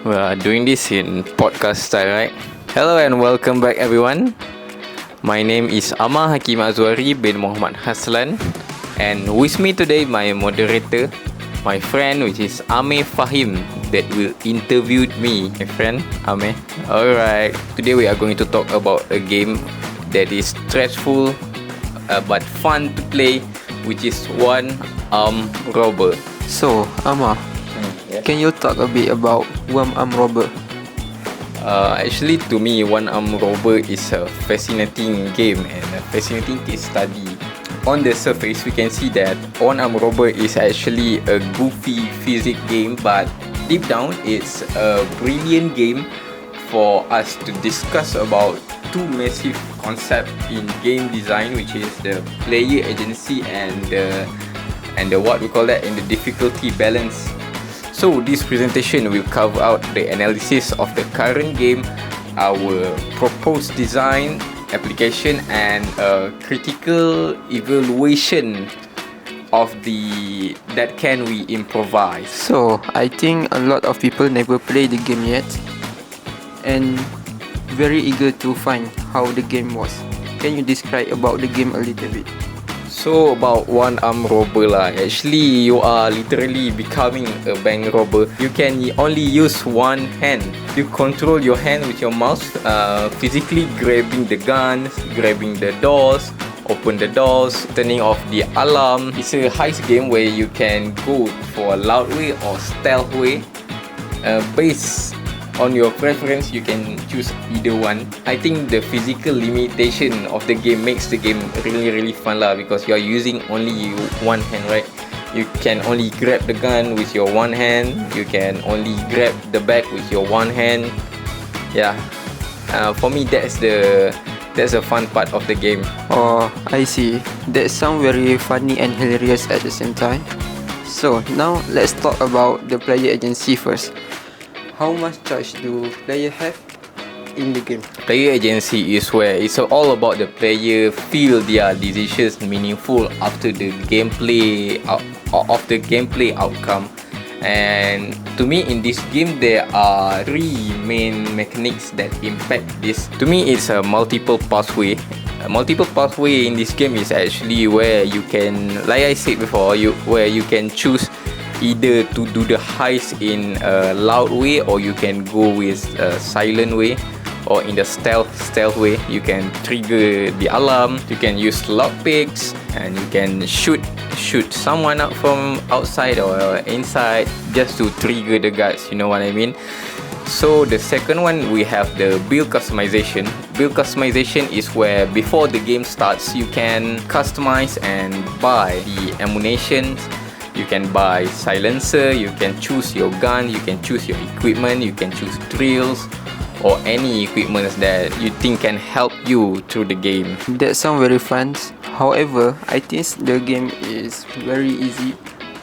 We are doing this in podcast style, right? Hello and welcome back, everyone. My name is Ammar Hakim Azwari bin Muhammad HASLAN, and with me today, my moderator, my friend, which is Ammar Fahim, that will interview me. My friend, Ammar. Alright, today we are going to talk about a game that is stressful but fun to play, which is One Arm Robber. So, Ammar, can you talk a bit about One Arm Robber? Actually, to me, One Arm Robber is a fascinating game and a fascinating case study. On the surface, we can see that One Arm Robber is actually a goofy physics game, but deep down, it's a brilliant game for us to discuss about two massive concepts in game design, which is the player agency and the what we call that in the difficulty balance. So this presentation will cover out the analysis of the current game, our proposed design, application, and a critical evaluation of that can we improvise. So, I think a lot of people never play the game yet and very eager to find how the game was. Can you describe about the game a little bit? So about One Arm Robber lah, actually you are literally becoming a bank robber. You can only use one hand. You control your hand with your mouse, physically grabbing the guns, grabbing the doors, open the doors, turning off the alarm. It's a heist game where you can go for a loud way or stealth way. Based on your preference, you can choose either one. I think the physical limitation of the game makes the game really fun lah, because you are using only one hand, right? You can only grab the gun with your one hand. You can only grab the bag with your one hand. Yeah, for me that's the fun part of the game. Oh, I see. That sounds very funny and hilarious at the same time. So, now let's talk about the player agency first. How much choice do players have in the game? Player agency is where it's all about the player feel their decisions meaningful after the gameplay outcome. And to me, in this game, there are three main mechanics that impact this. To me, it's a multiple pathway. A multiple pathway in this game is actually where you can, like I said before, where you can choose either to do the heist in a loud way, or you can go with a silent way, or in the stealth way. You can trigger the alarm, you can use lockpicks, and you can shoot someone out from outside or inside just to trigger the guards, you know what I mean. So the second one, we have the build customization. Build customization is where before the game starts, you can customize and buy the ammunition. You can buy silencer, you can choose your gun, you can choose your equipment, you can choose drills or any equipment that you think can help you through the game. That sounds very fun. However, I think the game is very easy.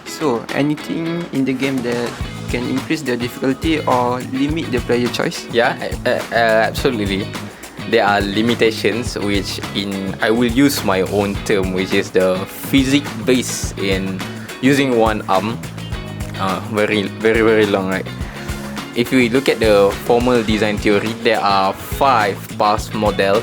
So, anything in the game that can increase the difficulty or limit the player choice? Yeah, absolutely. There are limitations which I will use my own term, which is the physics base in using one arm. Very long, right? If we look at the formal design theory, there are 5 path model,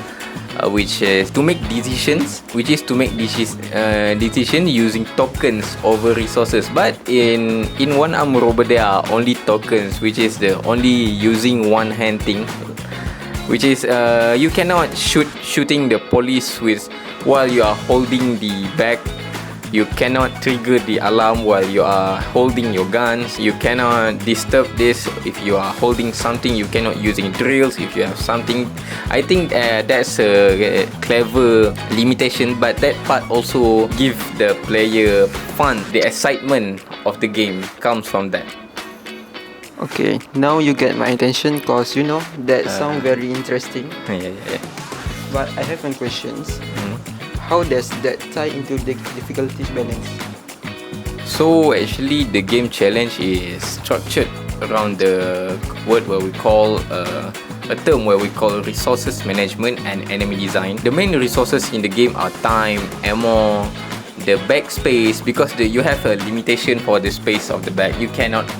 which is to make decisions, decision using tokens over resources. But in One Arm Robber, there are only tokens, which is the only using one hand thing, which is you cannot shooting the police while you are holding the bag. You cannot trigger the alarm while you are holding your guns. You cannot disturb this if you are holding something. You cannot using drills if you have something. I think that's a clever limitation, but that part also give the player fun. The excitement of the game comes from that. Okay, now you get my attention because that sounds very interesting. Yeah. But I have one questions. How does that tie into the difficulties balance? So actually, the game challenge is structured around the word where we call a term where we call resources management and enemy design. The main resources in the game are time, ammo, the bag space, because you have a limitation for the space of the bag. You cannot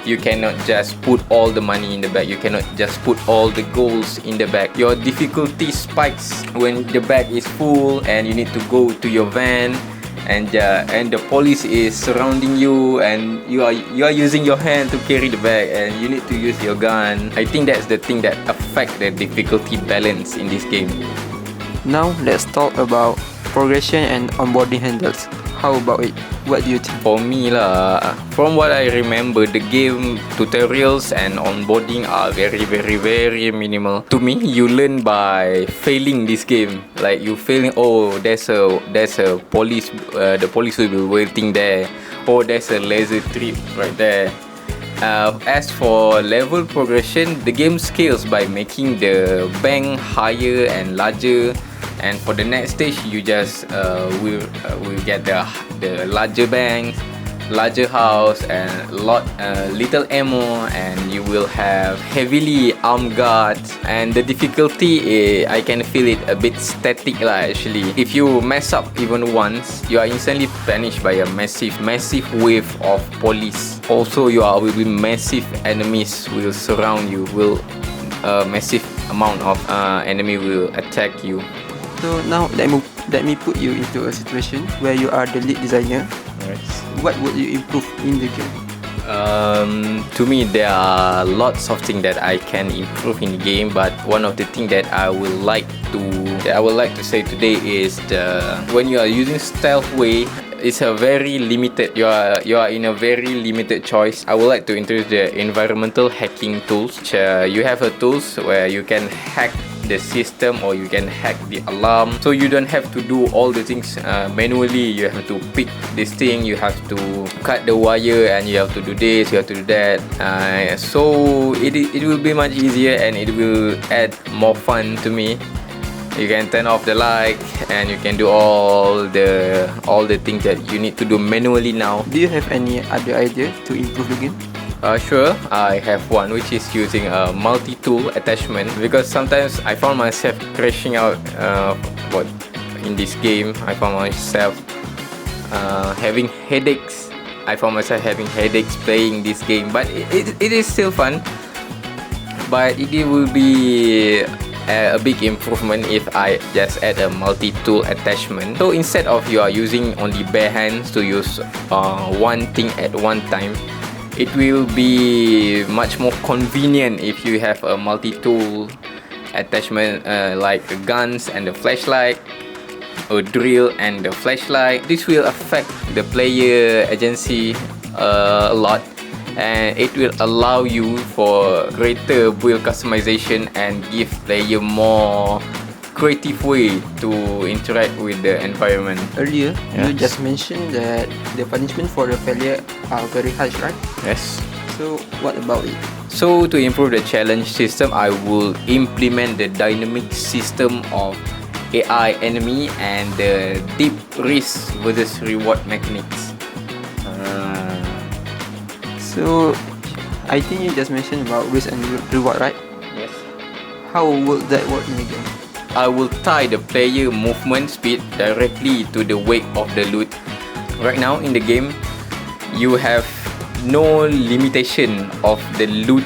You cannot just put all the money in the bag. You cannot just put all the goals in the bag. Your difficulty spikes when the bag is full and you need to go to your van, and the police is surrounding you, and you are using your hand to carry the bag, and you need to use your gun. I think that's the thing that affect the difficulty balance in this game. Now let's talk about progression and onboarding handles. How about it? What do you think? For me lah, from what I remember, the game tutorials and onboarding are very minimal. To me, you learn by failing this game. Like you failing, oh there's a police, the police will be waiting there. Oh, there's a laser trip right there. As for level progression, the game scales by making the bank higher and larger. And for the next stage, you just will get the larger bank, larger house, and little ammo, and you will have heavily armed guards. And the difficulty, I can feel it a bit static lah actually. If you mess up even once, you are instantly punished by a massive wave of police. Also, will be massive enemies will surround you. Massive amount of enemy will attack you. So now let me put you into a situation where you are the lead designer. Right. What would you improve in the game? To me, there are lots of things that I can improve in the game, but one of the things that I would like to say today is when you are using stealth way, it's a very limited. You are in a very limited choice. I would like to introduce the environmental hacking tools. You have a tools where you can hack the system, or you can hack the alarm, so you don't have to do all the things manually. You have to pick this thing, you have to cut the wire, and you have to do this, you have to do that. So it will be much easier, and it will add more fun to me. You can turn off the light, and you can do all the things that you need to do manually now. Do you have any other idea to improve the game? Sure, I have one, which is using a multi-tool attachment, because sometimes I found myself crashing out in this game. I found myself having headaches. Playing this game, but it is still fun. But it will be a big improvement if I just add a multi-tool attachment. So instead of you are using only bare hands to use one thing at one time, it will be much more convenient if you have a multi-tool attachment, like the guns and the flashlight, or drill and the flashlight. This will affect the player agency a lot, and it will allow you for greater build customization and give player more creative way to interact with the environment. Earlier, Yes. you just mentioned that the punishment for the failure are very harsh, right? Yes. So what about it? So to improve the challenge system, I will implement the dynamic system of AI enemy and the deep risk versus reward mechanics. So I think you just mentioned about risk and reward, right? Yes. How would that work in the game? I will tie the player movement speed directly to the weight of the loot. Right now in the game, you have no limitation of the loot.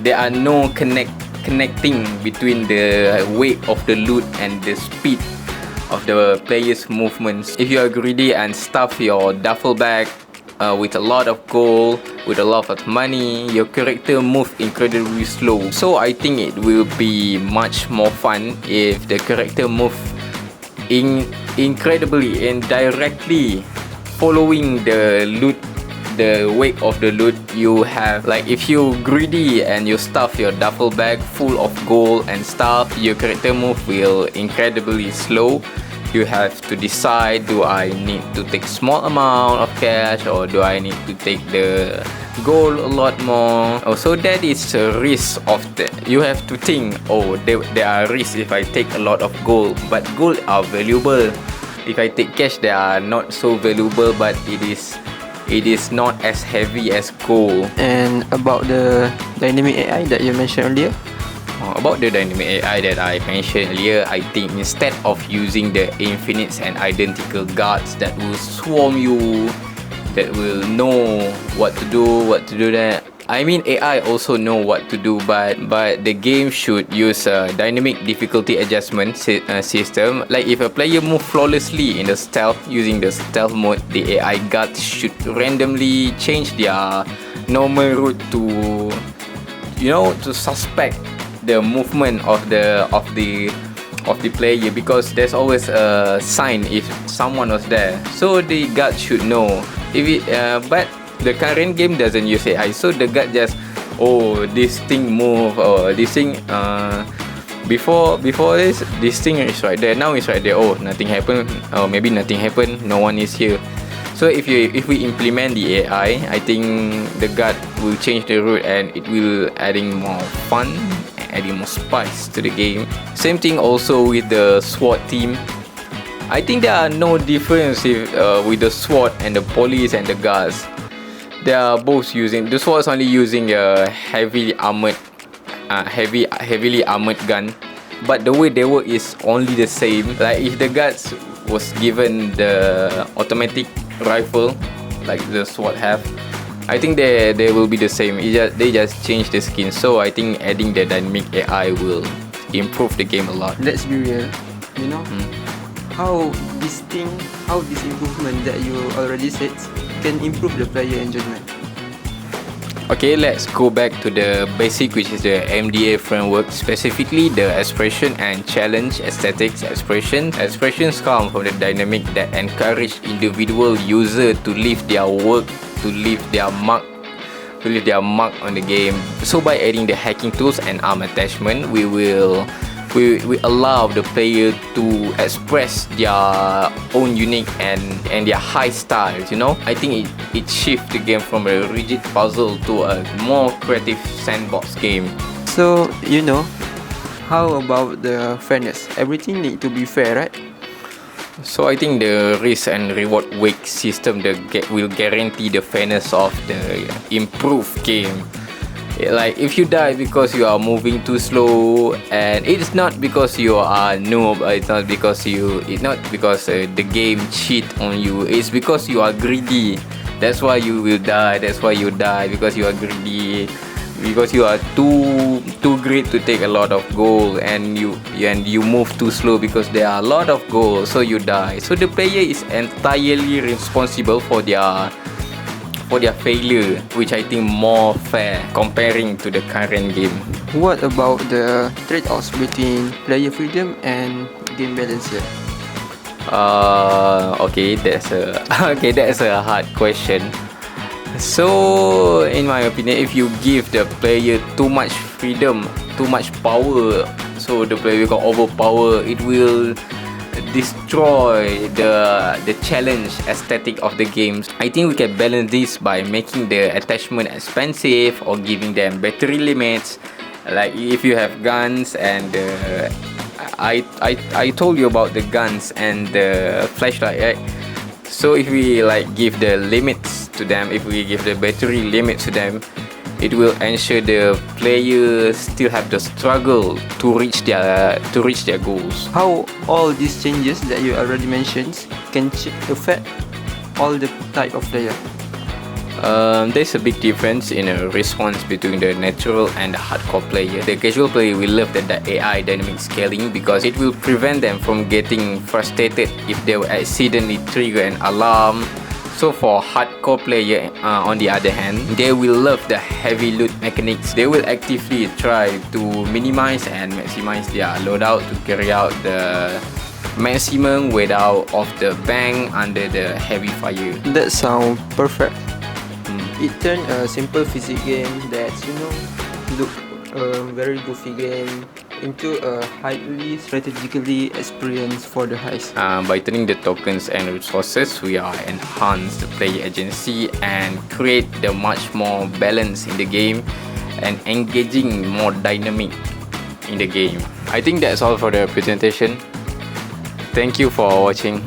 There are no connecting between the weight of the loot and the speed of the player's movements. If you are greedy and stuff your duffel bag with a lot of gold, with a lot of money, your character move incredibly slow. So I think it will be much more fun if the character move incredibly and directly following the loot, the weight of the loot you have. Like if you greedy and you stuff your duffel bag full of gold and stuff, your character move will incredibly slow. You have to decide, do I need to take small amount of cash, or do I need to take the gold a lot more? Also, that is a risk of that. You have to think, there are risks if I take a lot of gold, but gold are valuable. If I take cash, they are not so valuable, but it is not as heavy as gold. And about the dynamic AI that you mentioned earlier? About the dynamic AI that I mentioned earlier, I think instead of using the infinite and identical guards that will swarm you, that will know what to do that, I mean, AI also know what to do, but the game should use a dynamic difficulty adjustment system. Like if a player move flawlessly in the stealth using the stealth mode, the AI guard should randomly change their normal route to, to suspect the movement of the player, because there's always a sign if someone was there. So the guard should know if it. But the current game doesn't use AI, so the guard just, oh, this thing move, or this thing before this thing is right there, now it's right there, oh, nothing happened, or maybe nothing happened, no one is here. So if we implement the AI, I think the guard will change the route, and it will adding more fun, adding more spice to the game. Same thing also with the SWAT team. I think there are no difference with the SWAT and the police and the guards. They are both using, the SWAT is only using a heavily armored gun, but the way they work is only the same. Like if the guards was given the automatic rifle like the SWAT have, I think they will be the same. They just change the skin. So I think adding the dynamic AI will improve the game a lot. Let's be real, how this improvement that you already said can improve the player enjoyment. Okay, let's go back to the basic, which is the MDA framework, specifically the expression and challenge aesthetics. Expressions come from the dynamic that encourage individual user to leave their work, to leave their mark on the game. So by adding the hacking tools and arm attachment, we allow the player to express their own unique and their high styles. I think it shifts the game from a rigid puzzle to a more creative sandbox game. So how about the fairness? Everything need to be fair, right? So I think the risk and reward weight system will guarantee the fairness of the improved game. Like if you die because you are moving too slow, and it's not because you are noob, it's not because the game cheat on you, it's because you are greedy. That's why you will die. That's why you die, because you are greedy, because you are too great to take a lot of gold, and you move too slow because there are a lot of gold, so you die. So the player is entirely responsible for their failure, which I think more fair comparing to the current game. What about the trade-offs between player freedom and game balance here? Okay, that's a hard question. So in my opinion, if you give the player too much freedom, too much power, so the player will overpower, it will destroy the challenge aesthetic of the games. I think we can balance this by making the attachment expensive or giving them battery limits. Like if you have guns and I told you about the guns and the flashlight, right? So if we give the limits to them, if we give the battery limit to them, it will ensure the players still have the struggle to reach their goals. How all these changes that you already mentioned can affect all the type of player? There's a big difference in a response between the natural and the hardcore player. The casual player will love the AI dynamic scaling because it will prevent them from getting frustrated if they will accidentally trigger an alarm. So for hardcore player, on the other hand, they will love the heavy loot mechanics. They will actively try to minimize and maximize their loadout to carry out the maximum without of the bang under the heavy fire. That sounds perfect. It turned a simple physics game that look a very goofy game into a highly strategically experience for the heist. By turning the tokens and resources, we are enhance the player agency and create the much more balance in the game and engaging more dynamic in the game. I think that's all for the presentation. Thank you for watching.